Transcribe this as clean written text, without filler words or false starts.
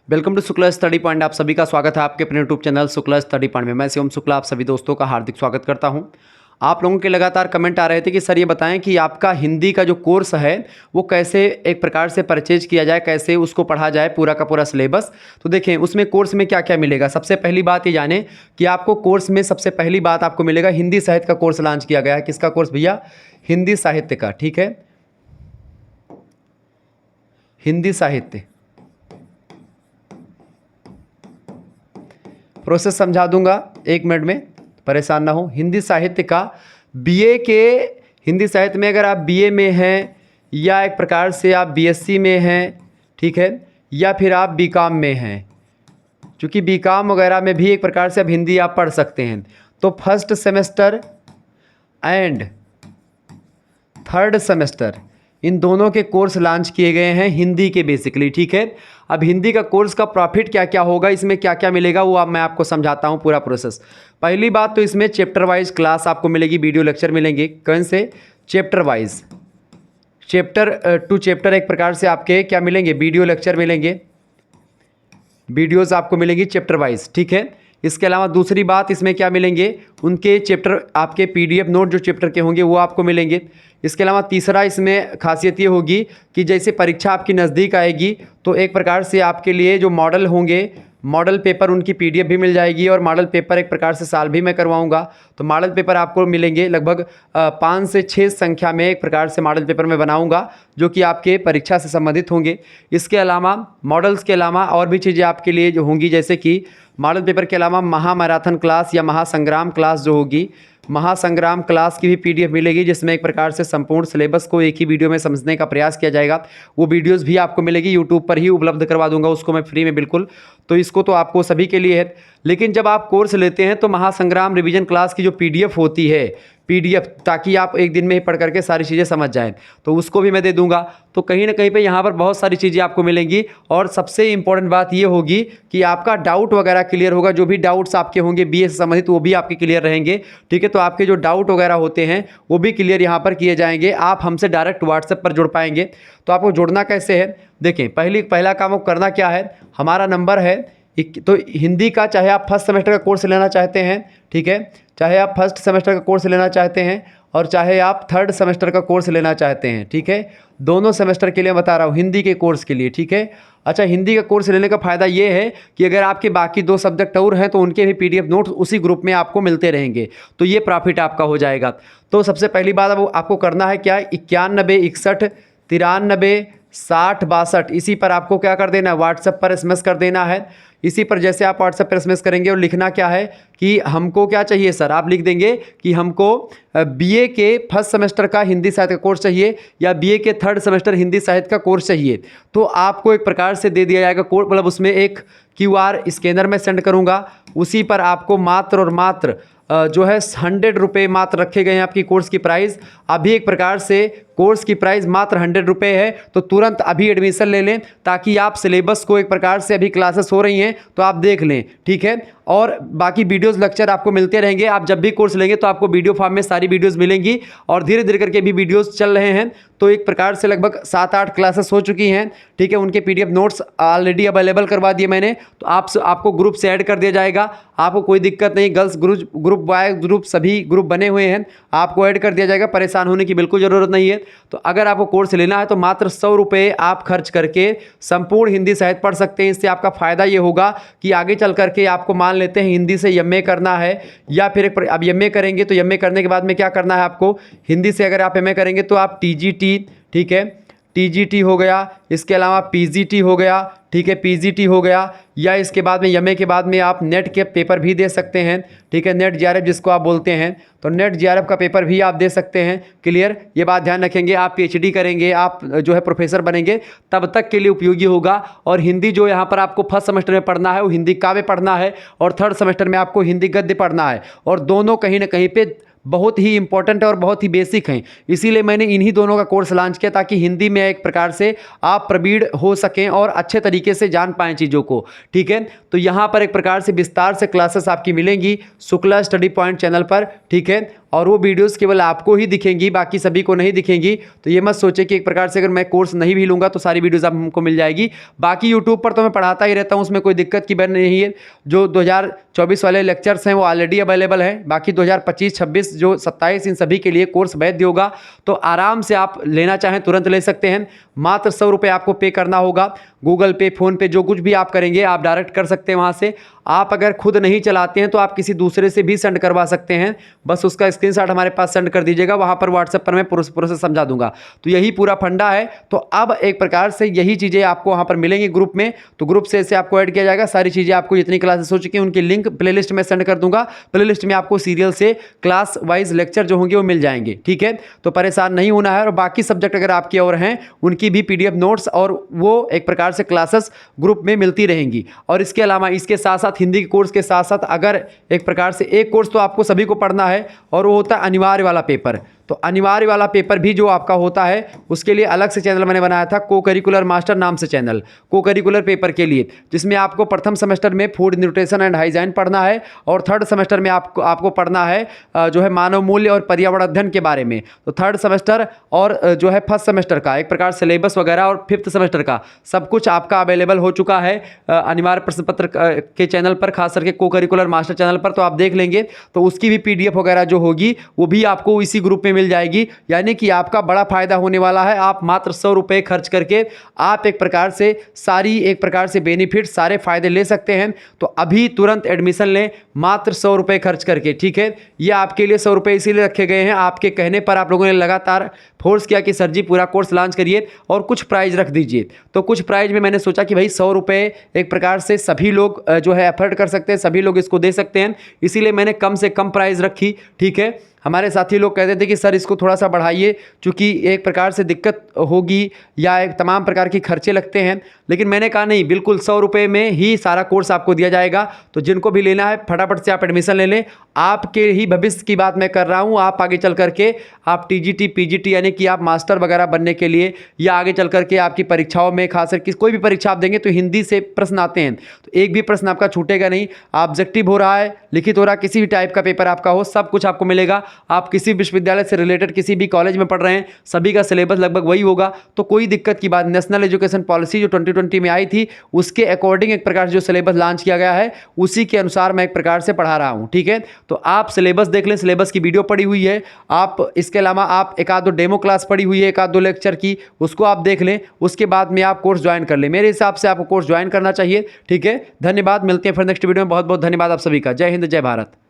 Welcome to Shukla study point. आप सभी का स्वागत है आपके अपने YouTube channel Shukla study point में। मैं शिवम शुक्ला आप सभी दोस्तों का हार्दिक स्वागत करता हूं। आप लोगों के लगातार कमेंट आ रहे थे कि सर ये बताएं कि आपका हिंदी का जो कोर्स है वो कैसे एक प्रकार से परचेज किया जाए, कैसे उसको पढ़ा जाए, पूरा का पूरा सिलेबस। तो देखें उसमें कोर्स में क्या क्या मिलेगा। सबसे पहली बात ये जाने कि आपको कोर्स में सबसे पहली बात आपको मिलेगा, हिंदी साहित्य का कोर्स लॉन्च किया गया है। किसका कोर्स भैया? हिंदी साहित्य का। ठीक है, हिंदी साहित्य। प्रोसेस समझा दूंगा 1 मिनट में, परेशान ना हो। हिंदी साहित्य का बीए के हिंदी साहित्य में अगर आप बीए में हैं या एक प्रकार से आप बीएससी में हैं, ठीक है, या फिर आप बीकॉम में हैं, क्योंकि बीकॉम वगैरह में भी एक प्रकार से अब हिंदी आप पढ़ सकते हैं। तो first semester and third semester इन दोनों के कोर्स लॉन्च किए गए हैं हिंदी के बेसिकली। ठीक है, अब हिंदी का कोर्स का प्रॉफिट क्या क्या होगा, इसमें क्या क्या मिलेगा, वो अब मैं आपको समझाता हूँ पूरा प्रोसेस। पहली बात तो इसमें चैप्टर वाइज क्लास आपको मिलेगी, वीडियो लेक्चर मिलेंगे। कौन से? Chapter wise, chapter two chapter एक प्रकार से आपके क्या मिलेंगे, वीडियो लेक्चर मिलेंगे, वीडियोज़ आपको मिलेंगी चैप्टर वाइज। ठीक है, इसके अलावा दूसरी बात इसमें क्या मिलेंगे, उनके चैप्टर आपके पीडीएफ नोट जो चैप्टर के होंगे वो आपको मिलेंगे। इसके अलावा तीसरा इसमें खासियत ये होगी कि जैसे परीक्षा आपकी नज़दीक आएगी तो एक प्रकार से आपके लिए जो मॉडल होंगे, मॉडल पेपर उनकी पीडीएफ भी मिल जाएगी, और मॉडल पेपर एक प्रकार से साल भी मैं करवाऊंगा। तो मॉडल पेपर आपको मिलेंगे लगभग 5 से 6 संख्या में एक प्रकार से मॉडल पेपर मैं बनाऊंगा, जो कि आपके परीक्षा से संबंधित होंगे। इसके अलावा मॉडल्स के अलावा और भी चीज़ें आपके लिए जो होंगी, जैसे कि मॉडल पेपर के अलावा महामैराथन क्लास या महासंग्राम क्लास जो होगी, महासंग्राम क्लास की भी पीडीएफ मिलेगी, जिसमें एक प्रकार से संपूर्ण सिलेबस को एक ही वीडियो में समझने का प्रयास किया जाएगा। वो वीडियोस भी आपको मिलेगी, यूट्यूब पर ही उपलब्ध करवा दूंगा उसको मैं फ्री में बिल्कुल। तो इसको तो आपको सभी के लिए है, लेकिन जब आप कोर्स लेते हैं तो महासंग्राम रिवीजन क्लास की जो पीडीएफ होती है, पीडीएफ, ताकि आप एक दिन में ही पढ़ करके सारी चीज़ें समझ जाएं, तो उसको भी मैं दे दूंगा। तो कहीं ना कहीं पे यहाँ पर बहुत सारी चीज़ें आपको मिलेंगी, और सबसे इंपॉर्टेंट बात ये होगी कि आपका डाउट वगैरह क्लियर होगा। जो भी डाउट्स आपके होंगे बीए से संबंधित वो भी आपके क्लियर रहेंगे। ठीक है, तो आपके जो डाउट वगैरह होते हैं वो भी क्लियर यहाँ पर किए जाएंगे। आप हमसे डायरेक्ट व्हाट्सएप पर जुड़ पाएंगे। तो आपको जुड़ना कैसे है, देखें पहला काम आपको करना क्या है, हमारा नंबर है तो हिंदी का, चाहे आप फर्स्ट सेमेस्टर का कोर्स लेना चाहते हैं, ठीक है, चाहे आप फर्स्ट सेमेस्टर का कोर्स लेना चाहते हैं और चाहे आप थर्ड सेमेस्टर का कोर्स लेना चाहते हैं, ठीक है, दोनों सेमेस्टर के लिए बता रहा हूँ, हिंदी के कोर्स के लिए। ठीक है, अच्छा, हिंदी का कोर्स लेने का फ़ायदा ये है कि अगर आपके बाकी 2 सब्जेक्ट और हैं तो उनके भी पीडीएफ नोट्स उसी ग्रुप में आपको मिलते रहेंगे, तो ये प्रॉफिट आपका हो जाएगा। तो सबसे पहली बात अब आपको करना है क्या, 91 61 93 60 62, इसी पर आपको क्या कर देना है, व्हाट्सएप पर एसएमएस कर देना है। इसी पर जैसे आप व्हाट्सएप पर एसएमएस करेंगे और लिखना क्या है कि हमको क्या चाहिए सर, आप लिख देंगे कि हमको बीए के फर्स्ट सेमेस्टर का हिंदी साहित्य का कोर्स चाहिए या बीए के थर्ड सेमेस्टर हिंदी साहित्य का कोर्स चाहिए। तो आपको एक प्रकार से दे दिया जाएगा कोर्स, मतलब उसमें एक क्यूआर स्कैनर में सेंड करूँगा, उसी पर आपको मात्र और मात्र जो है 100 रुपये मात्र रखे गए हैं आपकी कोर्स की प्राइस। अभी एक प्रकार से कोर्स की प्राइस मात्र 100 रुपये है, तो तुरंत अभी एडमिशन ले लें, ताकि आप सिलेबस को एक प्रकार से, अभी क्लासेस हो रही हैं तो आप देख लें। ठीक है, और बाकी वीडियोस लेक्चर आपको मिलते रहेंगे। आप जब भी कोर्स लेंगे तो आपको वीडियो फॉर्म में सारी वीडियोस मिलेंगी, और धीरे धीरे करके भी वीडियोस चल रहे हैं। तो एक प्रकार से लगभग 7-8 क्लासेस हो चुकी हैं। ठीक है, उनके पीडीएफ नोट्स ऑलरेडी अवेलेबल करवा दिए मैंने, तो आपको ग्रुप से ऐड कर दिया जाएगा। आपको कोई दिक्कत नहीं, गर्ल्स ग्रुप बॉय ग्रुप सभी ग्रुप बने हुए हैं, आपको ऐड कर दिया जाएगा, परेशान होने की बिल्कुल ज़रूरत नहीं है। तो अगर आपको कोर्स लेना है तो मात्र 100 रुपये आप खर्च करके संपूर्ण हिंदी साहित्य पढ़ सकते हैं। इससे आपका फ़ायदा ये होगा कि आगे चल करके आपको, मान लेते हैं हिंदी से एमए करना है, या फिर अब एमए करेंगे तो एमए करने के बाद में क्या करना है आपको, हिंदी से अगर आप एमए करेंगे तो आप टीजीटी, ठीक है, टीजीटी हो गया, इसके अलावा पीजीटी हो गया, ठीक है, पीजीटी हो गया, या इसके बाद में एमए के बाद में आप नेट के पेपर भी दे सकते हैं। ठीक है, नेट जीआरएफ जिसको आप बोलते हैं, तो नेट जीआरएफ का पेपर भी आप दे सकते हैं। क्लियर, ये बात ध्यान रखेंगे। आप पीएचडी करेंगे, आप जो है प्रोफेसर बनेंगे, तब तक के लिए उपयोगी होगा। और हिंदी जो यहाँ पर आपको फर्स्ट सेमेस्टर में पढ़ना है वो हिंदी काव्य पढ़ना है, और थर्ड सेमेस्टर में आपको हिंदी गद्य पढ़ना है, और दोनों कहीं ना कहीं पे बहुत ही इंपॉर्टेंट है और बहुत ही बेसिक हैं। इसीलिए मैंने इन्हीं दोनों का कोर्स लॉन्च किया, ताकि हिंदी में एक प्रकार से आप प्रवीण हो सकें और अच्छे तरीके से जान पाएं चीज़ों को। ठीक है, तो यहाँ पर एक प्रकार से विस्तार से क्लासेस आपकी मिलेंगी शुक्ला स्टडी पॉइंट चैनल पर। ठीक है, और वो वीडियोस केवल आपको ही दिखेंगी, बाकी सभी को नहीं दिखेंगी। तो ये मत सोचे कि एक प्रकार से अगर मैं कोर्स नहीं भी लूँगा तो सारी वीडियोस आपको मिल जाएगी। बाकी यूट्यूब पर तो मैं पढ़ाता ही रहता हूँ, उसमें कोई दिक्कत की बात नहीं है। जो 2024 वाले लेक्चर्स हैं वो ऑलरेडी अवेलेबल हैं। बाकी 2025, 26, जो 27, इन सभी के लिए कोर्स वैध होगा। तो आराम से आप लेना चाहें तुरंत ले सकते हैं। मात्र 100 रुपये आपको पे करना होगा। गूगल पे, फ़ोन पे, जो कुछ भी आप करेंगे आप डायरेक्ट कर सकते हैं वहाँ से। आप अगर खुद नहीं चलाते हैं तो आप किसी दूसरे से भी सेंड करवा सकते हैं। बस उसका स्क्रीनशॉट हमारे पास सेंड कर दीजिएगा, वहाँ पर व्हाट्सएप पर मैं प्रोसेस समझा दूंगा। तो यही पूरा फंडा है। तो अब एक प्रकार से यही चीज़ें आपको वहाँ पर मिलेंगी ग्रुप में। तो ग्रुप से आपको ऐड किया जाएगा। सारी चीज़ें आपको जितनी क्लासेस हो चुकी हैं उनकी लिंक प्लेलिस्ट में सेंड कर दूंगा। प्लेलिस्ट में आपको सीरियल से क्लास वाइज लेक्चर जो होंगे वो मिल जाएंगे, ठीक है। तो परेशान नहीं होना है। और बाकी सब्जेक्ट अगर आपके और हैं उनकी भी PDF नोट्स और वो एक प्रकार से क्लासेस ग्रुप में मिलती रहेंगी। और इसके अलावा इसके साथ साथ हिंदी के कोर्स के साथ साथ अगर एक प्रकार से एक कोर्स तो आपको सभी को पढ़ना है और वो होता है अनिवार्य वाला पेपर। तो अनिवार्य वाला पेपर भी जो आपका होता है उसके लिए अलग से चैनल मैंने बनाया था, को करिकुलर मास्टर नाम से चैनल, को करिकुलर पेपर के लिए, जिसमें आपको प्रथम सेमेस्टर में फूड न्यूट्रिशन एंड हाइजीन पढ़ना है और थर्ड सेमेस्टर में आपको पढ़ना है जो है मानव मूल्य और पर्यावरण अध्ययन के बारे में। तो थर्ड सेमेस्टर और जो है फर्स्ट सेमेस्टर का एक प्रकार सिलेबस वगैरह और फिफ्थ सेमेस्टर का सब कुछ आपका अवेलेबल हो चुका है अनिवार्य प्रश्न पत्र के चैनल पर, खास करके को करिकुलर मास्टर चैनल पर। तो आप देख लेंगे तो उसकी भी PDF वगैरह जो होगी वो भी आपको इसी ग्रुप में मिल जाएगी। यानी कि आपका बड़ा फायदा होने वाला है। आप मात्र 100 रुपये खर्च करके आप एक प्रकार से सारी एक प्रकार से बेनिफिट, सारे फायदे ले सकते हैं। तो अभी तुरंत एडमिशन लें मात्र 100 रुपये खर्च करके, ठीक है। ये आपके लिए 100 रुपये इसीलिए रखे गए हैं, आपके कहने पर आप लोगों ने लगातार फोर्स किया कि सर जी पूरा कोर्स लॉन्च करिए और कुछ प्राइज रख दीजिए। तो कुछ प्राइज में मैंने सोचा कि भाई 100 रुपये एक प्रकार से सभी लोग जो है एफर्ट कर सकते हैं, सभी लोग इसको दे सकते हैं, इसीलिए मैंने कम से कम प्राइस रखी, ठीक है। हमारे साथी लोग कहते थे कि सर इसको थोड़ा सा बढ़ाइए क्योंकि एक प्रकार से दिक्कत होगी या एक तमाम प्रकार के खर्चे लगते हैं। लेकिन मैंने कहा नहीं, बिल्कुल 100 रुपये में ही सारा कोर्स आपको दिया जाएगा। तो जिनको भी लेना है फटाफट से आप एडमिशन ले लें। आपके ही भविष्य की बात मैं कर रहा हूँ। आप आगे चल करके आप TGT PGT यानी कि आप मास्टर वगैरह बनने के लिए या आगे चल करके आपकी परीक्षाओं में, खासकर कोई भी परीक्षा आप देंगे तो हिंदी से प्रश्न आते हैं, तो एक भी प्रश्न आपका छूटेगा नहीं। ऑब्जेक्टिव हो रहा है, लिखित हो रहा है, किसी भी टाइप का पेपर आपका हो, सब कुछ आपको मिलेगा। आप किसी विश्वविद्यालय से रिलेटेड किसी भी कॉलेज में पढ़ रहे हैं, सभी का सिलेबस लगभग वही होगा। तो कोई दिक्कत की बात, नेशनल एजुकेशन पॉलिसी जो 2020 में आई थी उसके अकॉर्डिंग एक प्रकार से जो सिलेबस लॉन्च किया गया है उसी के अनुसार मैं एक प्रकार से पढ़ा रहा हूं, ठीक है। तो आप सिलेबस देख लें, सिलेबस की वीडियो पड़ी हुई है। आप इसके अलावा आप एक आध दो डेमो क्लास पड़ी हुई है, एक आध दो लेक्चर की, उसको आप देख लें। उसके बाद में आप कोर्स ज्वाइन कर लें। मेरे हिसाब से आपको कोर्स ज्वाइन करना चाहिए, ठीक है। धन्यवाद, मिलते हैं फिर नेक्स्ट वीडियो में। बहुत बहुत धन्यवाद आप सभी का। जय हिंद, जय भारत।